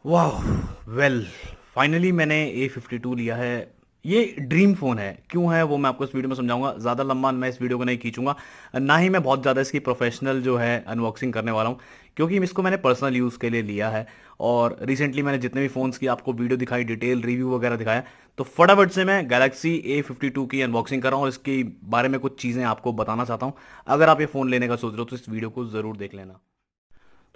वाह। Well, finally मैंने A52 लिया है। ये ड्रीम फ़ोन है। क्यों है वो मैं आपको इस वीडियो में समझाऊंगा। ज़्यादा लंबा मैं इस वीडियो को नहीं खींचूंगा, ना ही मैं बहुत ज़्यादा इसकी प्रोफेशनल जो है अनबॉक्सिंग करने वाला हूँ, क्योंकि इसको मैंने पर्सनल यूज़ के लिए लिया है। और रिसेंटली मैंने जितने भी फ़ोन्स की आपको वीडियो दिखाई, डिटेल रिव्यू वगैरह दिखाया, तो फटाफट से मैं गैलेक्सी A52 की अनबॉक्सिंग कर रहा हूँ और इसके बारे में कुछ चीज़ें आपको बताना चाहता हूँ। अगर आप ये फ़ोन लेने का सोच रहे हो तो इस वीडियो को ज़रूर देख लेना।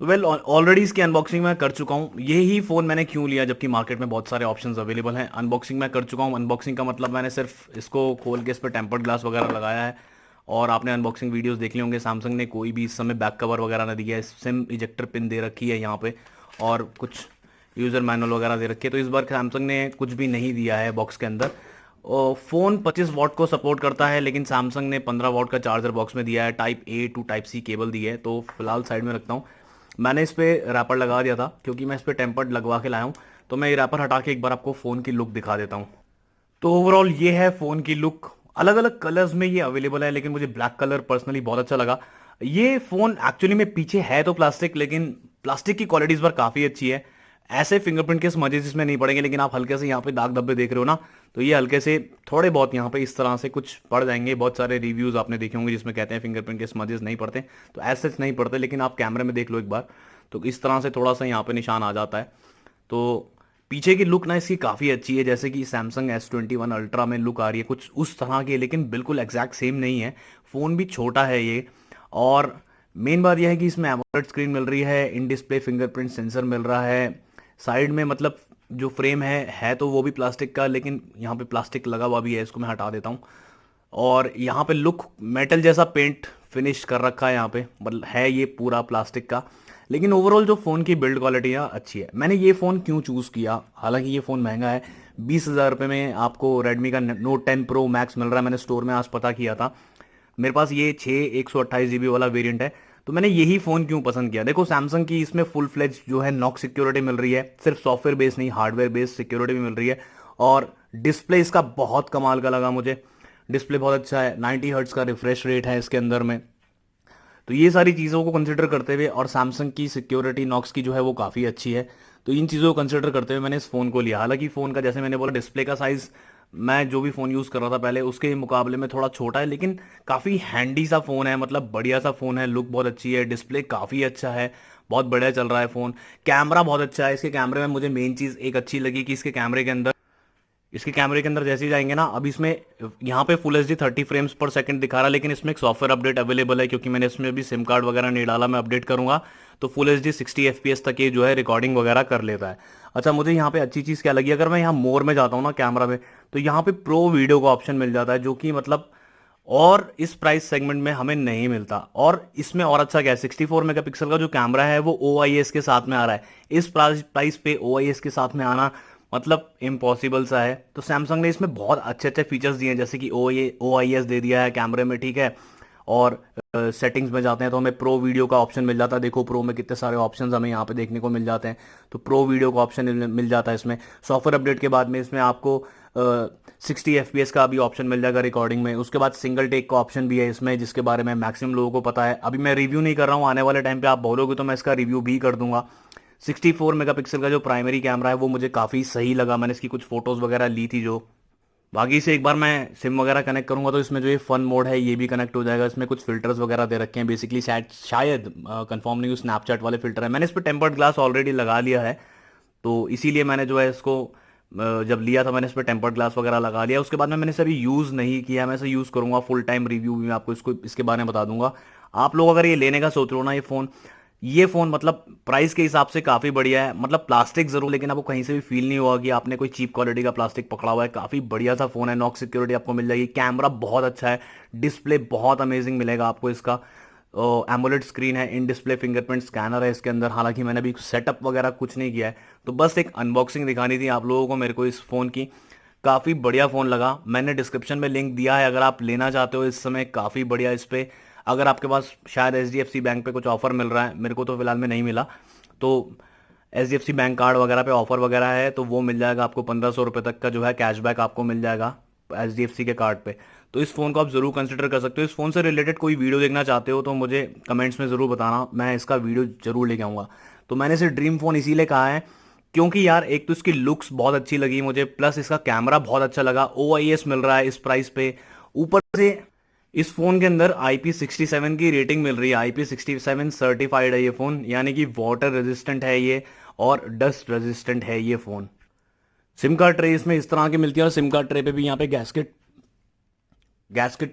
तो वेल, ऑलरेडी इसकी अनबॉक्सिंग मैं कर चुका हूँ। ये ही फ़ोन मैंने क्यों लिया जबकि मार्केट में बहुत सारे ऑप्शंस अवेलेबल हैं। अनबॉक्सिंग मैं कर चुका हूँ। अनबॉक्सिंग का मतलब मैंने सिर्फ इसको खोल के इस पर टेम्पर्ड ग्लास वगैरह लगाया है। और आपने अनबॉक्सिंग वीडियोस देख लिए होंगे। सैमसंग ने कोई भी इस समय बैक कवर वगैरह ना दिया है। सिम इजेक्टर पिन दे रखी है यहाँ पे, और कुछ यूज़र मैनुअल वगैरह दे रखी है। तो इस बार सैमसंग ने कुछ भी नहीं दिया है बॉक्स के अंदर। और फ़ोन 25 वॉट को सपोर्ट करता है, लेकिन सैमसंग ने 15 वॉट का चार्जर बॉक्स में दिया है। Type A to type C cable दी है। तो फिलहाल साइड में रखता हूँ। मैंने इस पे रैपर लगा दिया था क्योंकि मैं इस पे टेम्पर्ड लगवा के लाया हूँ। तो मैं ये रैपर हटा के एक बार आपको फ़ोन की लुक दिखा देता हूँ। तो ओवरऑल ये है फ़ोन की लुक। अलग अलग कलर्स में ये अवेलेबल है, लेकिन मुझे ब्लैक कलर पर्सनली बहुत अच्छा लगा। ये फ़ोन एक्चुअली में पीछे है तो प्लास्टिक, लेकिन प्लास्टिक की क्वालिटी इस बार काफ़ी अच्छी है। ऐसे फिंगरप्रिंट के स्मजेस इसमें नहीं पड़ेंगे, लेकिन आप हल्के से यहाँ पे दाग धब्बे देख रहे हो ना, तो ये हल्के से थोड़े बहुत यहाँ पे इस तरह से कुछ पड़ जाएंगे। बहुत सारे रिव्यूज़ आपने देखे होंगे जिसमें कहते हैं फिंगरप्रिंट के स्मजेस नहीं पड़ते, तो ऐसे नहीं पड़ते, लेकिन आप कैमरे में देख लो एक बार, तो इस तरह से थोड़ा सा यहाँ पे निशान आ जाता है। तो पीछे की लुक ना इसकी काफ़ी अच्छी है, जैसे कि सैमसंग S21 अल्ट्रा में लुक आ रही है कुछ उस तरह की, लेकिन बिल्कुल एग्जैक्ट सेम नहीं है। फ़ोन भी छोटा है ये। और मेन बात यह है कि इसमें एमोलेड स्क्रीन मिल रही है, इन डिस्प्ले फिंगरप्रिंट सेंसर मिल रहा है। साइड में मतलब जो फ्रेम है तो वो भी प्लास्टिक का, लेकिन यहाँ पे प्लास्टिक लगा हुआ भी है, इसको मैं हटा देता हूँ। और यहाँ पे लुक मेटल जैसा पेंट फिनिश कर रखा है यहाँ पे, मतलब है ये पूरा प्लास्टिक का। लेकिन ओवरऑल जो फ़ोन की बिल्ड क्वालिटी है अच्छी है। मैंने ये फ़ोन क्यों चूज़ किया, हालांकि ये फ़ोन महंगा है। 20,000 रुपये में आपको रेडमी का नोट 10 प्रो मैक्स मिल रहा है। मैंने स्टोर में आज पता किया था। मेरे पास ये 128 GB वाला वेरिएंट है। तो मैंने यही फ़ोन क्यों पसंद किया, देखो सैमसंग की इसमें फुल फ्लेज जो है नॉक सिक्योरिटी मिल रही है। सिर्फ सॉफ्टवेयर बेस्ड नहीं, हार्डवेयर बेस्ड सिक्योरिटी भी मिल रही है। और डिस्प्ले इसका बहुत कमाल का लगा मुझे। डिस्प्ले बहुत अच्छा है, 90 हर्ट्ज का रिफ्रेश रेट है इसके अंदर में। तो ये सारी चीज़ों को कंसिडर करते हुए, और सैमसंग की सिक्योरिटी नॉक्स की जो है वो काफ़ी अच्छी है। तो इन चीज़ों को कंसिडर करते हुए मैंने इस फ़ोन को लिया। हालांकि फ़ोन का जैसे मैंने बोला, डिस्प्ले का साइज़ मैं जो भी फ़ोन यूज़ कर रहा था पहले उसके मुकाबले में थोड़ा छोटा है, लेकिन काफ़ी हैंडी सा फ़ोन है, मतलब बढ़िया सा फ़ोन है। लुक बहुत अच्छी है, डिस्प्ले काफ़ी अच्छा है, बहुत बढ़िया चल रहा है फ़ोन। कैमरा बहुत अच्छा है। इसके कैमरे में मुझे मेन चीज़ एक अच्छी लगी कि इसके कैमरे के अंदर जैसे ही जाएंगे ना, अब इसमें यहाँ पे फुल एच डी 30 फ्रेम्स पर सेकंड दिखा रहा है, लेकिन इसमें एक सॉफ्टवेयर अपडेट अवेलेबल है, क्योंकि मैंने इसमें अभी सिम कार्ड वगैरह नहीं डाला। मैं अपडेट करूंगा तो फुल एच डी 60 FPS तक ये जो है रिकॉर्डिंग वगैरह कर लेता है। अच्छा, मुझे यहाँ पे अच्छी चीज़ क्या लगी, अगर मैं यहाँ मोर में जाता हूँ ना कैमरा में, तो यहाँ पे प्रो वीडियो का ऑप्शन मिल जाता है, जो कि मतलब और इस प्राइस सेगमेंट में हमें नहीं मिलता। और इसमें और अच्छा क्या है, 64 मेगापिक्सल का जो कैमरा है वो OIS के साथ में आ रहा है। इस प्राइस पे OIS के साथ में आना मतलब इम्पॉसिबल सा है। तो सैमसंग ने इसमें बहुत अच्छे अच्छे फीचर्स दिए हैं, जैसे कि OIS दे दिया है कैमरे में, ठीक है। और सेटिंग्स में जाते हैं तो हमें प्रो वीडियो का ऑप्शन मिल जाता है। देखो प्रो में कितने सारे ऑप्शंस हमें यहाँ पे देखने को मिल जाते हैं। तो प्रो वीडियो का ऑप्शन मिल जाता है इसमें। सॉफ्टवेयर अपडेट के बाद में इसमें आपको 60 FPS का भी ऑप्शन मिल जाएगा रिकॉर्डिंग में। उसके बाद सिंगल टेक का ऑप्शन भी है इसमें, जिसके बारे में मैक्सिमम लोगों को पता है। अभी मैं रिव्यू नहीं कर रहा हूँ, आने वाले टाइम पे आप बोलोगे तो मैं इसका रिव्यू भी कर दूंगा। 64 मेगापिक्सल का जो प्राइमरी कैमरा है वो मुझे काफ़ी सही लगा। मैंने इसकी कुछ फोटोज़ वगैरह ली थी जो। बाकी से एक बार मैं सिम वगैरह कनेक्ट करूंगा तो इसमें जो ये फन मोड है ये भी कनेक्ट हो जाएगा। इसमें कुछ फिल्टर्स वगैरह दे रखे हैं, बेसिकली शायद कंफर्म नहीं हूँ, स्नैपचैट वाले फिल्टर है। मैंने इस पर टेम्पर्ड ग्लास ऑलरेडी लगा लिया है, तो इसीलिए मैंने जो है इसको जब लिया था मैंने इस पर टेम्पर्ड ग्लास वगैरह लगा लिया। उसके बाद में मैंने इसे अभी यूज़ नहीं किया। मैं इसे यूज़ करूंगा, फुल टाइम रिव्यू भी मैं आपको इसको इसके बारे में बता दूंगा। आप लोग अगर ये लेने का सोच रहे हो ना, ये फ़ोन मतलब प्राइस के हिसाब से काफ़ी बढ़िया है। मतलब प्लास्टिक ज़रूर, लेकिन आपको कहीं से भी फील नहीं होगा कि आपने कोई चीप क्वालिटी का प्लास्टिक पकड़ा हुआ है। काफ़ी बढ़िया सा फ़ोन है, नॉक सिक्योरिटी आपको मिल जाएगी, कैमरा बहुत अच्छा है, डिस्प्ले बहुत अमेजिंग मिलेगा आपको इसका। एमोलेड स्क्रीन है, इन डिस्प्ले फिंगरप्रिंट स्कैनर है इसके अंदर। हालांकि मैंने अभी सेटअप वगैरह कुछ नहीं किया है, तो बस एक अनबॉक्सिंग दिखानी थी आप लोगों को मेरे को इस फ़ोन की। काफ़ी बढ़िया फ़ोन लगा। मैंने डिस्क्रिप्शन में लिंक दिया है, अगर आप लेना चाहते हो इस समय काफ़ी बढ़िया इस पे। अगर आपके पास शायद HDFC बैंक पे कुछ ऑफर मिल रहा है, मेरे को तो फिलहाल में नहीं मिला, तो HDFC बैंक कार्ड वगैरह पे ऑफर वगैरह है तो वो मिल जाएगा आपको। 1500 रुपये तक का जो है कैशबैक आपको मिल जाएगा HDFC के कार्ड पे। तो इस फ़ोन को आप ज़रूर कंसिडर कर सकते हो। इस फ़ोन से रिलेटेड कोई वीडियो देखना चाहते हो तो मुझे कमेंट्स में ज़रूर बताना, मैं इसका वीडियो ज़रूर लेके आऊँगा। तो मैंने इसे ड्रीम फ़ोन इसीलिए कहा है क्योंकि यार एक तो इसकी लुक्स बहुत अच्छी लगी मुझे, प्लस इसका कैमरा बहुत अच्छा लगा, OIS मिल रहा है इस प्राइस पे। ऊपर से इस फोन के अंदर IP67 की रेटिंग मिल रही है, IP67 सर्टिफाइड है ये फोन, यानी कि वाटर रेजिस्टेंट है ये और डस्ट रेजिस्टेंट है ये फोन। सिम कार्ड ट्रे इसमें इस तरह की मिलती है और सिम कार्ड ट्रे पे भी यहाँ पे गैस्केट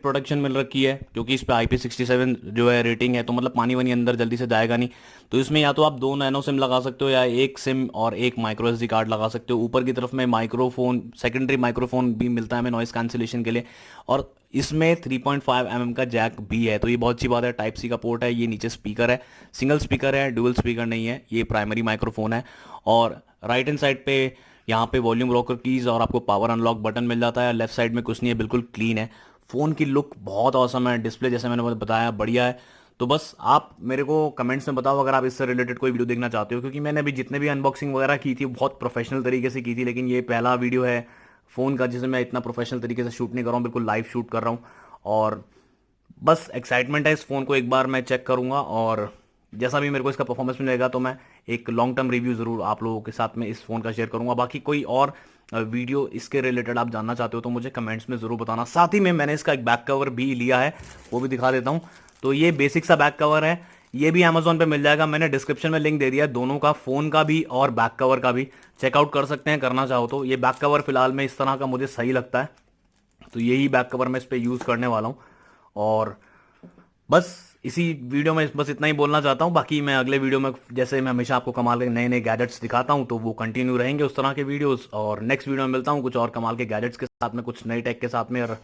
प्रोटेक्शन मिल रखी है, क्योंकि इस पे IP67 जो है रेटिंग है, तो मतलब पानी वानी अंदर जल्दी से जाएगा नहीं। तो इसमें या तो आप 2 नैनो सिम लगा सकते हो या एक सिम और एक माइक्रो SD कार्ड लगा सकते हो। ऊपर की तरफ में माइक्रोफोन, सेकेंडरी माइक्रोफोन भी मिलता है हमें नॉइस कैंसिलेशन के लिए, और इसमें 3.5 mm का जैक भी है, तो ये बहुत अच्छी बात है। टाइप C का पोर्ट है, ये नीचे स्पीकर है, सिंगल स्पीकर है, डुअल स्पीकर नहीं है, ये प्राइमरी माइक्रोफोन है। और राइट हैंड साइड पे यहाँ पे वॉल्यूम रॉकर कीज और आपको पावर अनलॉक बटन मिल जाता है। लेफ्ट साइड में कुछ नहीं है, बिल्कुल क्लीन है। फ़ोन की लुक बहुत औसम है, डिस्प्ले जैसे मैंने बताया बढ़िया है। तो बस आप मेरे को कमेंट्स में बताओ अगर आप इससे रिलेटेड कोई वीडियो देखना चाहते हो, क्योंकि मैंने अभी जितने भी अनबॉक्सिंग वगैरह की थी बहुत प्रोफेशनल तरीके से की थी, लेकिन ये पहला वीडियो है फ़ोन का जिसे मैं इतना प्रोफेशनल तरीके से शूट नहीं कर रहा हूँ, बिल्कुल लाइव शूट कर रहा हूँ। और बस एक्साइटमेंट है, इस फ़ोन को एक बार मैं चेक करूँगा और जैसा भी मेरे को इसका परफॉर्मेंस मिलेगा तो मैं एक लॉन्ग टर्म रिव्यू ज़रूर आप लोगों के साथ में इस फ़ोन का शेयर करूँगा। बाकी कोई और वीडियो इसके रिलेटेड आप जानना चाहते हो तो मुझे कमेंट्स में ज़रूर बताना। साथ ही में मैंने इसका एक बैक कवर भी लिया है, वो भी दिखा देता हूँ। तो ये बेसिक सा बैक कवर है, ये भी अमेजोन पे मिल जाएगा, मैंने डिस्क्रिप्शन में लिंक दे दिया है दोनों का, फ़ोन का भी और बैक कवर का भी। चेकआउट कर सकते हैं करना चाहो तो। ये बैक कवर फिलहाल में इस तरह का मुझे सही लगता है, तो यही बैक कवर मैं इस पर यूज़ करने वाला हूँ। और बस इसी वीडियो में बस इतना ही बोलना चाहता हूँ। बाकी मैं अगले वीडियो में, जैसे मैं हमेशा आपको कमाल के नए नए गैजेट्स दिखाता हूँ, तो वो कंटिन्यू रहेंगे उस तरह के वीडियोस। और नेक्स्ट वीडियो में मिलता हूँ कुछ और कमाल के गैजेट्स के साथ में, कुछ नई टेक के साथ में। और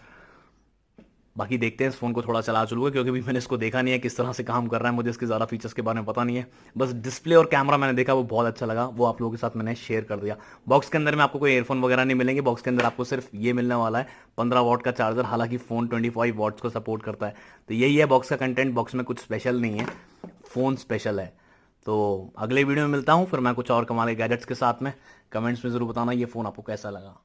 बाकी देखते हैं, इस फोन को थोड़ा चला चलूँगा क्योंकि भी मैंने इसको देखा नहीं है किस तरह से काम कर रहा है, मुझे इसके ज़्यादा फीचर्स के बारे में पता नहीं है। बस डिस्प्ले और कैमरा मैंने देखा, वो बहुत अच्छा लगा, वो आप लोगों के साथ मैंने शेयर कर दिया। बॉक्स के अंदर में आपको कोई एयरफोन वगैरह नहीं मिलेंगे, बॉक्स के अंदर आपको सिर्फ ये मिलने वाला है 15 वॉट का चार्जर, हालांकि फ़ोन 25 वॉट्स को सपोर्ट करता है। तो यही है बॉक्स का कंटेंट, बॉक्स में कुछ स्पेशल नहीं है, फ़ोन स्पेशल है। तो अगले वीडियो में मिलता हूँ फिर मैं कुछ और कमाल के गैजेट्स के साथ में। कमेंट्स में ज़रूर बताना ये फ़ोन आपको कैसा लगा।